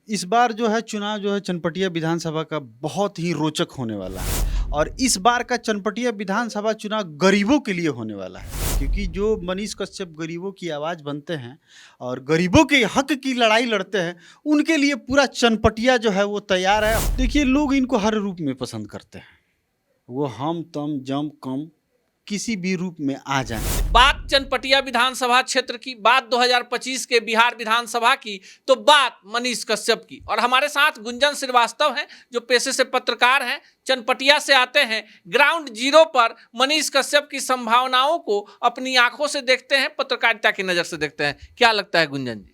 इस बार जो है चुनाव जो है चनपटिया विधानसभा का बहुत ही रोचक होने वाला है। और इस बार का चनपटिया विधानसभा चुनाव गरीबों के लिए होने वाला है, क्योंकि जो मनीष कश्यप गरीबों की आवाज़ बनते हैं और गरीबों के हक की लड़ाई लड़ते हैं, उनके लिए पूरा चनपटिया जो है वो तैयार है। देखिए, लोग इनको हर रूप में पसंद करते हैं, वो हम तम जम कम किसी भी रूप में आ जाए। बात चनपटिया विधानसभा क्षेत्र की, बात 2025 के बिहार विधानसभा की, तो बात मनीष कश्यप की। और हमारे साथ गुंजन श्रीवास्तव हैं, जो पेशे से पत्रकार हैं, चनपटिया से आते हैं, ग्राउंड जीरो पर मनीष कश्यप की संभावनाओं को अपनी आंखों से देखते हैं, पत्रकारिता की नज़र से देखते हैं। क्या लगता है गुंजन जी?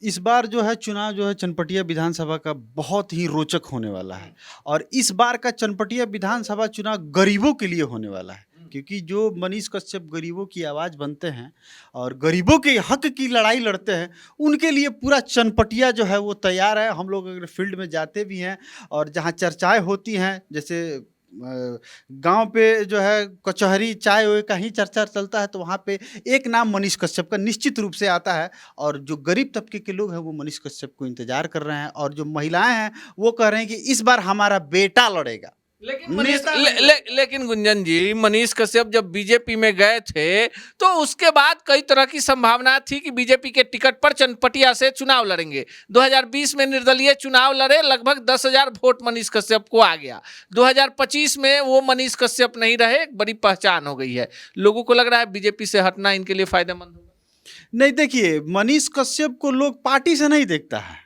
इस बार जो है चुनाव जो है चनपटिया विधानसभा का बहुत ही रोचक होने वाला है। और इस बार का चनपटिया विधानसभा चुनाव गरीबों के लिए होने वाला है, क्योंकि जो मनीष कश्यप गरीबों की आवाज़ बनते हैं और गरीबों के हक की लड़ाई लड़ते हैं, उनके लिए पूरा चनपटिया जो है वो तैयार है। हम लोग अगर फील्ड में जाते भी हैं और जहाँ चर्चाएं होती हैं, जैसे गांव पे जो है कचहरी चाय वाय का ही चर्चा चलता है, तो वहाँ पे एक नाम मनीष कश्यप का निश्चित रूप से आता है। और जो गरीब तबके के लोग हैं वो मनीष कश्यप को इंतजार कर रहे हैं, और जो महिलाएं हैं वो कह रहे हैं कि इस बार हमारा बेटा लड़ेगा। लेकिन गुंजन जी, मनीष कश्यप जब बीजेपी में गए थे तो उसके बाद कई तरह की संभावना थी कि बीजेपी के टिकट पर चनपटिया से चुनाव लड़ेंगे। 2020 में निर्दलीय चुनाव लड़े, लगभग 10,000 वोट मनीष कश्यप को आ गया। 2025 में वो मनीष कश्यप नहीं रहे, एक बड़ी पहचान हो गई है। लोगों को लग रहा है बीजेपी से हटना इनके लिए फायदेमंद होगा। नहीं, देखिए, मनीष कश्यप को लोग पार्टी से नहीं देखता है,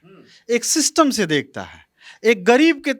एक सिस्टम से देखता है, एक गरीब के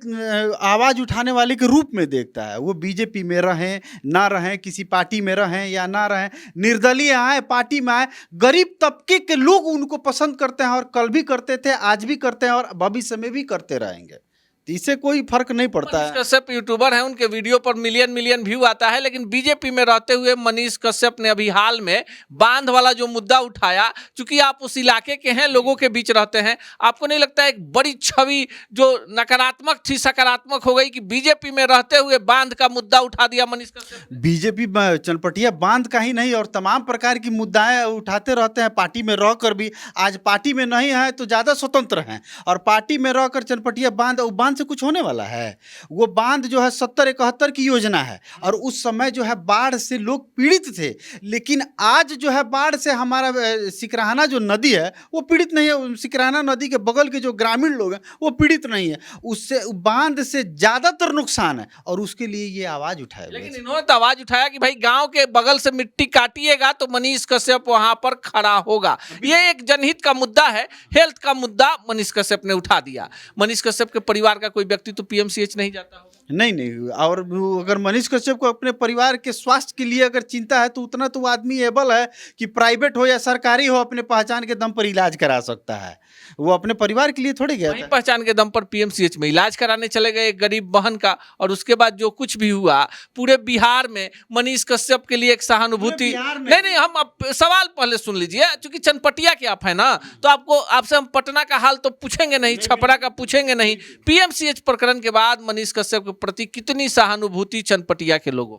आवाज़ उठाने वाले के रूप में देखता है। वो बीजेपी में रहें ना रहें, किसी पार्टी में रहें या ना रहें, निर्दलीय आए पार्टी में आए, गरीब तबके के लोग उनको पसंद करते हैं। और कल भी करते थे, आज भी करते हैं और भविष्य में भी करते रहेंगे। तो इससे कोई फर्क नहीं पड़ता है। मनीष कश्यप यूट्यूबर हैं, उनके वीडियो पर मिलियन मिलियन व्यू आता है, लेकिन बीजेपी में रहते हुए मनीष कश्यप ने अभी हाल में बांध वाला जो मुद्दा उठाया, चूंकि आप उस इलाके के हैं, लोगों के बीच रहते हैं, आपको नहीं लगता एक बड़ी छवि जो नकारात्मक थी सकारात्मक हो गई कि बीजेपी में रहते हुए बांध का मुद्दा उठा दिया मनीष कश्यप ने? बीजेपी चनपटिया बांध का ही नहीं और तमाम प्रकार की मुद्दाएं उठाते रहते हैं। पार्टी में रहकर भी, आज पार्टी में नहीं है तो ज़्यादा स्वतंत्र हैं, और पार्टी में रहकर चनपटिया बांध से कुछ होने वाला है? वो बांध जो है 70-71 की योजना है, और उस समय जो है बाढ़ से लोग पीड़ित थे। लेकिन आज जो है बाढ़ से हमारा सिकराना जो नदी है वो पीड़ित नहीं है। सिकराना नदी के बगल के जो ग्रामीण लोग हैं वो पीड़ित नहीं है, उससे बांध से ज़्यादातर नुकसान है, और उसके लिए ये आवाज़ उठाया। लेकिन इन्होंने तो आवाज उठाया कि भाई गांव के बगल से मिट्टी काटिएगा तो मनीष कश्यप वहां पर खड़ा होगा। ये एक जनहित का मुद्दा है, हेल्थ का मुद्दा मनीष कश्यप ने उठा दिया। मनीष कश्यप के परिवार का कोई व्यक्ति तो पीएमसीएच नहीं जाता होगा। नहीं, और अगर मनीष कश्यप को अपने परिवार के स्वास्थ्य के लिए अगर चिंता है तो उतना तो वो आदमी एबल है कि प्राइवेट हो या सरकारी हो, अपने पहचान के दम पर इलाज करा सकता है। वो अपने परिवार के लिए थोड़ी गया था। पहचान के दम पर पीएमसीएच में इलाज कराने चले गए एक गरीब बहन का, और उसके बाद जो कुछ भी हुआ पूरे बिहार में मनीष कश्यप के लिए एक सहानुभूति। नहीं, हम अब सवाल पहले सुन लीजिए, क्योंकि चनपटिया के आप है ना, तो आपसे हम पटना का हाल तो पूछेंगे नहीं, छपरा का पूछेंगे नहीं। पीएमसीएच प्रकरण के बाद मनीष कश्यप के प्रति कितनी सहानुभूति चनपटिया के लोगों?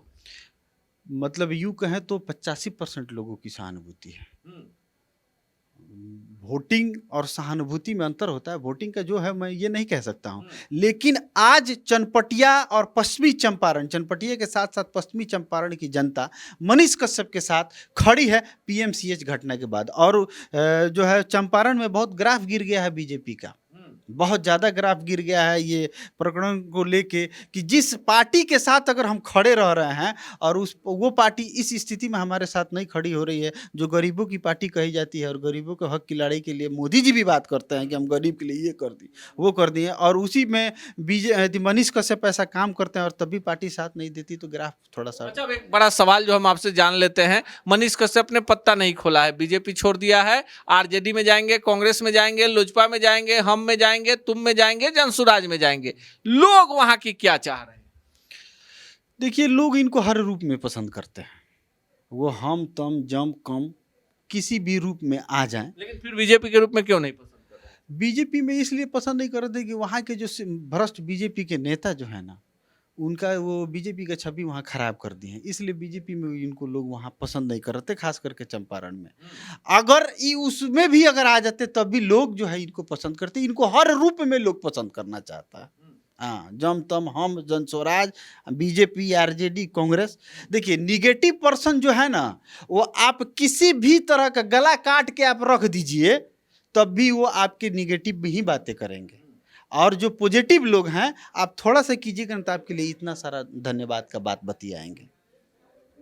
मतलब यूं कहें तो 85% लोगों की सहानुभूति है। वोटिंग और सहानुभूति में अंतर होता है। वोटिंग का जो है मैं ये नहीं कह सकता हूँ, लेकिन आज चनपटिया और पश्चिमी चंपारण, चनपटिया के साथ साथ पश्चिमी चंपारण की जनता मनीष कश्यप के साथ खड़ी है पीएमसीएच घटना के बाद। और जो है चंपारण में बहुत ग्राफ गिर गया है बीजेपी का, बहुत ज़्यादा ग्राफ गिर गया है ये प्रकरण को लेके, कि जिस पार्टी के साथ अगर हम खड़े रह रहे हैं और वो पार्टी इस स्थिति में हमारे साथ नहीं खड़ी हो रही है, जो गरीबों की पार्टी कही जाती है, और गरीबों के हक की लड़ाई के लिए मोदी जी भी बात करते हैं कि हम गरीब के लिए ये कर दी वो कर दिए, और उसी में मनीष कश्यप ऐसा काम करते हैं और तभी पार्टी साथ नहीं देती, तो ग्राफ थोड़ा सा। अच्छा, एक बड़ा सवाल जो हम आपसे जान लेते हैं, मनीष कश्यप ने पत्ता नहीं खोला है, बीजेपी छोड़ दिया है, आरजेडी में जाएंगे, कांग्रेस में जाएंगे, लोजपा में जाएंगे, हम में जाएंगे, तुम में जाएंगे, जनसुराज में जाएंगे। लोग वहां की क्या चाह रहे हैं? देखिए, लोग इनको हर रूप में पसंद करते हैं, वो हम तम जम कम किसी भी रूप में आ जाएं। लेकिन फिर बीजेपी के रूप में क्यों नहीं पसंद कर रहे? बीजेपी में इसलिए पसंद नहीं कर रहे कि वहाँ के जो भ्रष्ट बीजेपी के नेता जो है ना, उनका वो बीजेपी का छवि वहाँ खराब कर दिए हैं, इसलिए बीजेपी में इनको लोग वहाँ पसंद नहीं करते, खास करके चंपारण में। अगर ये उसमें भी अगर आ जाते तब भी लोग जो है इनको पसंद करते, इनको हर रूप में लोग पसंद करना चाहता है। हाँ, जम तम हम जन स्वराज, बीजेपी, आरजेडी, कांग्रेस। देखिए निगेटिव पर्सन जो है ना, वो आप किसी भी तरह का गला काट के आप रख दीजिए तब भी वो आपके निगेटिव ही बातें करेंगे। और जो पॉजिटिव लोग हैं, आप थोड़ा सा कीजिएगा ना तो आपके लिए इतना सारा धन्यवाद का बात बतियाएंगे।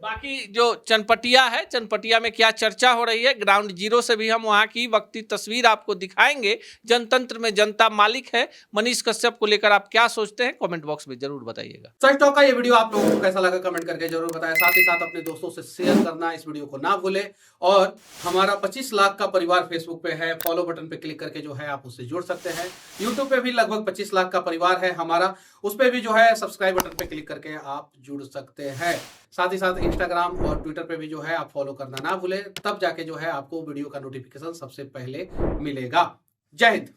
बाकी जो चनपटिया है, चनपटिया में क्या चर्चा हो रही है, ग्राउंड जीरो से भी हम वहां की वक्ती तस्वीर आपको दिखाएंगे। जनतंत्र में जनता मालिक है। मनीष कश्यप को लेकर आप क्या सोचते हैं, कमेंट बॉक्स में जरूर बताइएगा। सच टॉक का ये वीडियो आप लोगों को कैसा लगा कमेंट करके जरूर बताएं। साथ ही साथ अपने दोस्तों से शेयर करना इस वीडियो को ना भूलें। और हमारा 25 लाख का परिवार फेसबुक पे है, फॉलो बटन पे क्लिक करके जो है आप उससे जुड़ सकते हैं। यूट्यूब पे भी लगभग 25 लाख का परिवार है हमारा, उस पे भी जो है सब्सक्राइब बटन पे क्लिक करके आप जुड़ सकते हैं। साथ ही साथ इंस्टाग्राम और ट्विटर पे भी जो है आप फॉलो करना ना भूलें, तब जाके जो है आपको वीडियो का नोटिफिकेशन सबसे पहले मिलेगा। जय हिंद।